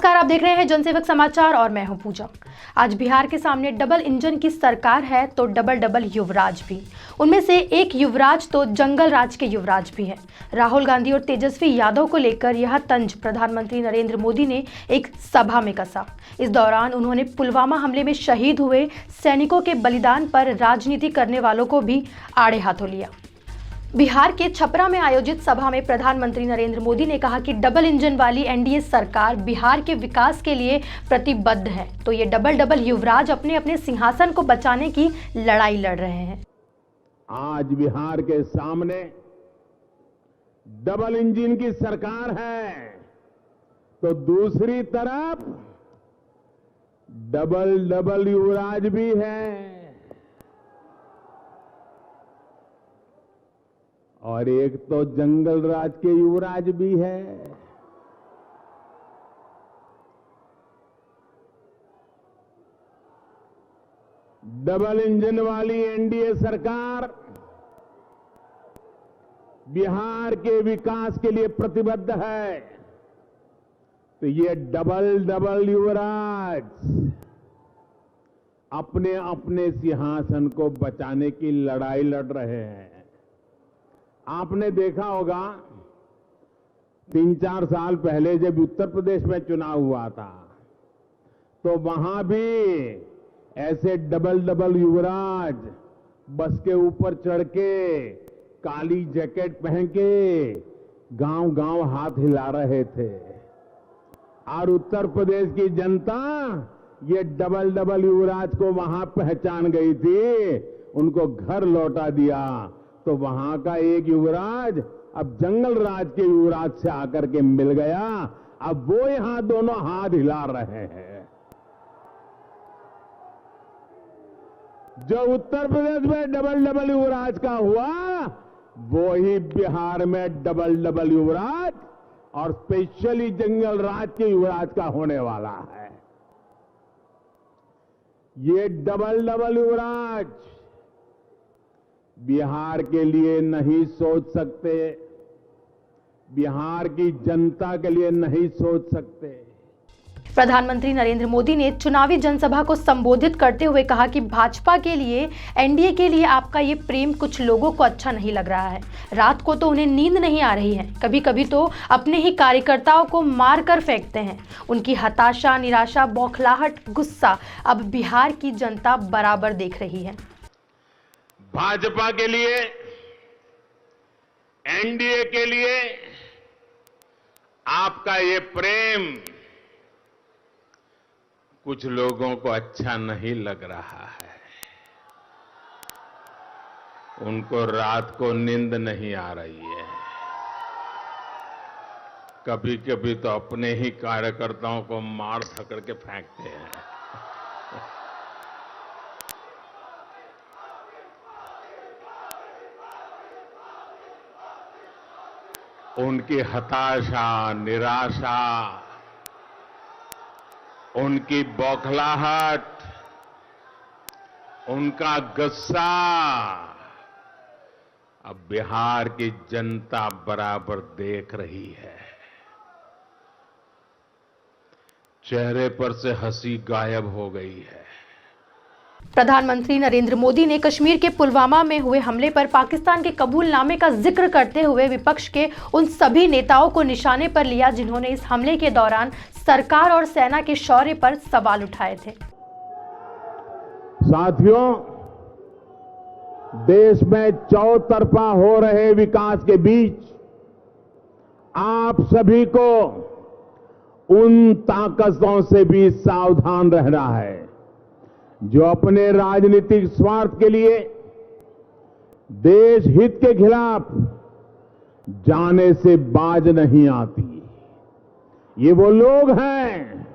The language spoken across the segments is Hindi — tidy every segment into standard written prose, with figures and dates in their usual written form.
नमस्कार, आप देख रहे हैं जनसेवक समाचार और मैं हूं पूजा। आज बिहार के सामने डबल इंजन की सरकार है तो डबल डबल युवराज भी। उनमें से एक युवराज तो जंगल राज के युवराज भी हैं। राहुल गांधी और तेजस्वी यादव को लेकर यह तंज प्रधानमंत्री नरेंद्र मोदी ने एक सभा में कसा। इस दौरान उन्होंने पुलवामा हमले में शहीद हुए सैनिकों के बलिदान पर राजनीति करने वालों को भी आड़े हाथों लिया। बिहार के छपरा में आयोजित सभा में प्रधानमंत्री नरेंद्र मोदी ने कहा कि डबल इंजन वाली एनडीए सरकार बिहार के विकास के लिए प्रतिबद्ध है, तो ये डबल डबल युवराज अपने अपने सिंहासन को बचाने की लड़ाई लड़ रहे हैं। आज बिहार के सामने डबल इंजन की सरकार है तो दूसरी तरफ डबल डबल युवराज भी है और एक तो जंगल राज के युवराज भी है। डबल इंजन वाली एनडीए सरकार बिहार के विकास के लिए प्रतिबद्ध है, तो ये डबल डबल युवराज अपने अपने सिंहासन को बचाने की लड़ाई लड़ रहे हैं। आपने देखा होगा 3-4 साल पहले जब उत्तर प्रदेश में चुनाव हुआ था तो वहां भी ऐसे डबल डबल युवराज बस के ऊपर चढ़ के काली जैकेट पहन के गांव गांव हाथ हिला रहे थे और उत्तर प्रदेश की जनता ये डबल डबल युवराज को वहां पहचान गई थी, उनको घर लौटा दिया। तो वहां का एक युवराज अब जंगल राज के युवराज से आकर के मिल गया, अब वो यहां दोनों हाथ हिला रहे हैं। जो उत्तर प्रदेश में डबल डबल युवराज का हुआ वो ही बिहार में डबल डबल युवराज और स्पेशली जंगल राज के युवराज का होने वाला है। ये डबल डबल युवराज बिहार के लिए नहीं सोच सकते, बिहार की जनता के लिए नहीं सोच सकते। प्रधानमंत्री नरेंद्र मोदी ने चुनावी जनसभा को संबोधित करते हुए कहा कि भाजपा के लिए, एनडीए के लिए आपका ये प्रेम कुछ लोगों को अच्छा नहीं लग रहा है। रात को तो उन्हें नींद नहीं आ रही है, कभी कभी तो अपने ही कार्यकर्ताओं को मारकर फेंकते हैं। उनकी हताशा, निराशा, बौखलाहट, गुस्सा अब बिहार की जनता बराबर देख रही है। भाजपा के लिए, एनडीए के लिए आपका ये प्रेम कुछ लोगों को अच्छा नहीं लग रहा है। उनको रात को नींद नहीं आ रही है। कभी कभी तो अपने ही कार्यकर्ताओं को मार धकड़ के फेंकते हैं। उनकी हताशा, निराशा, उनकी बौखलाहट, उनका गुस्सा अब बिहार की जनता बराबर देख रही है। चेहरे पर से हंसी गायब हो गई है। प्रधानमंत्री नरेंद्र मोदी ने कश्मीर के पुलवामा में हुए हमले पर पाकिस्तान के कबूलनामे का जिक्र करते हुए विपक्ष के उन सभी नेताओं को निशाने पर लिया जिन्होंने इस हमले के दौरान सरकार और सेना के शौर्य पर सवाल उठाए थे। साथियों, देश में चौतरफा हो रहे विकास के बीच आप सभी को उन ताकतों से भी सावधान रहना है जो अपने राजनीतिक स्वार्थ के लिए देश हित के खिलाफ जाने से बाज नहीं आती। ये वो लोग हैं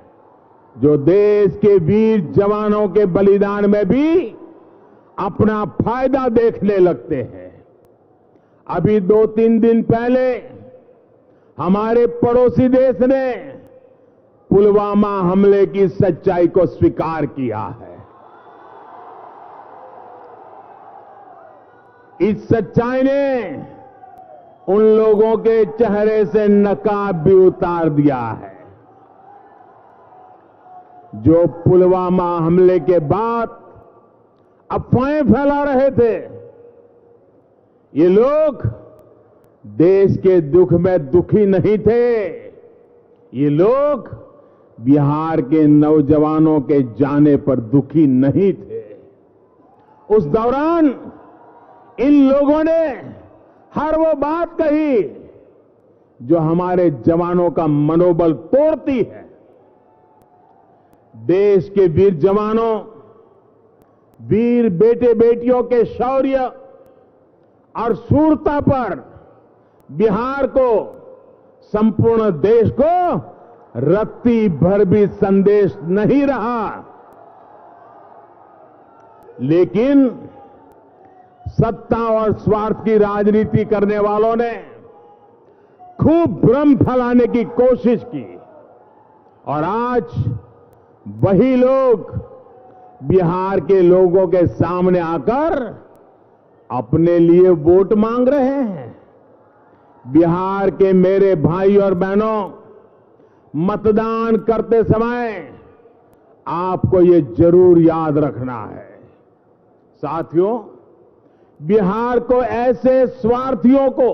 जो देश के वीर जवानों के बलिदान में भी अपना फायदा देखने लगते हैं। अभी 2-3 दिन पहले हमारे पड़ोसी देश ने पुलवामा हमले की सच्चाई को स्वीकार किया है। इस सच्चाई ने उन लोगों के चेहरे से नकाब भी उतार दिया है। जो पुलवामा हमले के बाद अफवाहें फैला रहे थे, ये लोग देश के दुख में दुखी नहीं थे। ये लोग बिहार के नौजवानों के जाने पर दुखी नहीं थे। उस दौरान इन लोगों ने हर वो बात कही जो हमारे जवानों का मनोबल तोड़ती है। देश के वीर जवानों, वीर बेटे बेटियों के शौर्य और शूरता पर बिहार को, संपूर्ण देश को रत्ती भर भी संदेश नहीं रहा। लेकिन सत्ता और स्वार्थ की राजनीति करने वालों ने खूब भ्रम फैलाने की कोशिश की और आज वही लोग बिहार के लोगों के सामने आकर अपने लिए वोट मांग रहे हैं। बिहार के मेरे भाई और बहनों, मतदान करते समय आपको ये जरूर याद रखना है, साथियों, बिहार को ऐसे स्वार्थियों को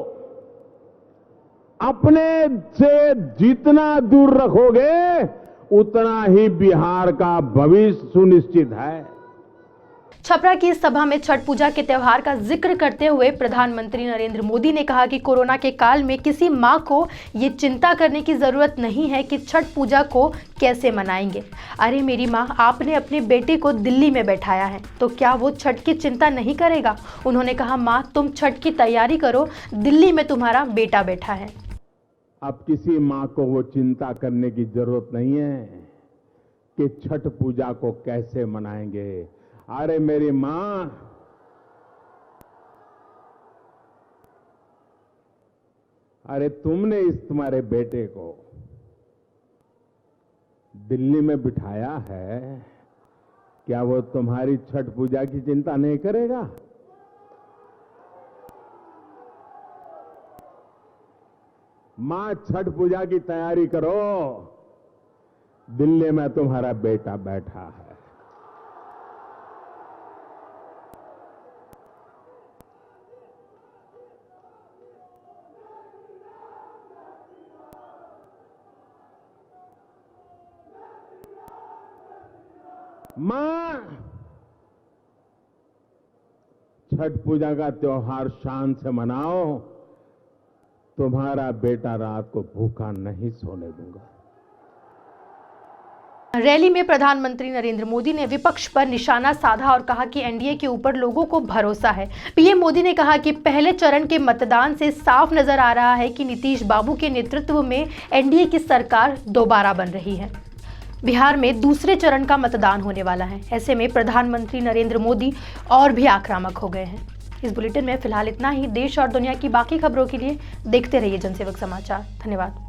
अपने से जितना दूर रखोगे उतना ही बिहार का भविष्य सुनिश्चित है। छपरा की इस सभा में छठ पूजा के त्यौहार का जिक्र करते हुए प्रधानमंत्री नरेंद्र मोदी ने कहा कि कोरोना के काल में किसी मां को ये चिंता करने की जरूरत नहीं है कि छठ पूजा को कैसे मनाएंगे। अरे मेरी मां, आपने अपने बेटे को दिल्ली में बैठाया है तो क्या वो छठ की चिंता नहीं करेगा? उन्होंने कहा, मां तुम छठ की तैयारी करो, दिल्ली में तुम्हारा बेटा बैठा है। अब किसी मां को वो चिंता करने की जरूरत नहीं है कि छठ पूजा को कैसे मनाएंगे। अरे मेरी मां, अरे तुमने इस तुम्हारे बेटे को दिल्ली में बिठाया है, क्या वो तुम्हारी छठ पूजा की चिंता नहीं करेगा? मां, छठ पूजा की तैयारी करो, दिल्ली में तुम्हारा बेटा बैठा है। मां, छठ पूजा का त्योहार शान से मनाओ, तुम्हारा बेटा रात को भूखा नहीं सोने दूंगा। रैली में प्रधानमंत्री नरेंद्र मोदी ने विपक्ष पर निशाना साधा और कहा कि एनडीए के ऊपर लोगों को भरोसा है। पीएम मोदी ने कहा कि पहले चरण के मतदान से साफ नजर आ रहा है कि नीतीश बाबू के नेतृत्व में एनडीए की सरकार दोबारा बन रही है। बिहार में दूसरे चरण का मतदान होने वाला है। ऐसे में प्रधानमंत्री नरेंद्र मोदी और भी आक्रामक हो गए हैं। इस बुलेटिन में फिलहाल इतना ही। देश और दुनिया की बाकी खबरों के लिए देखते रहिए जनसेवक समाचार। धन्यवाद।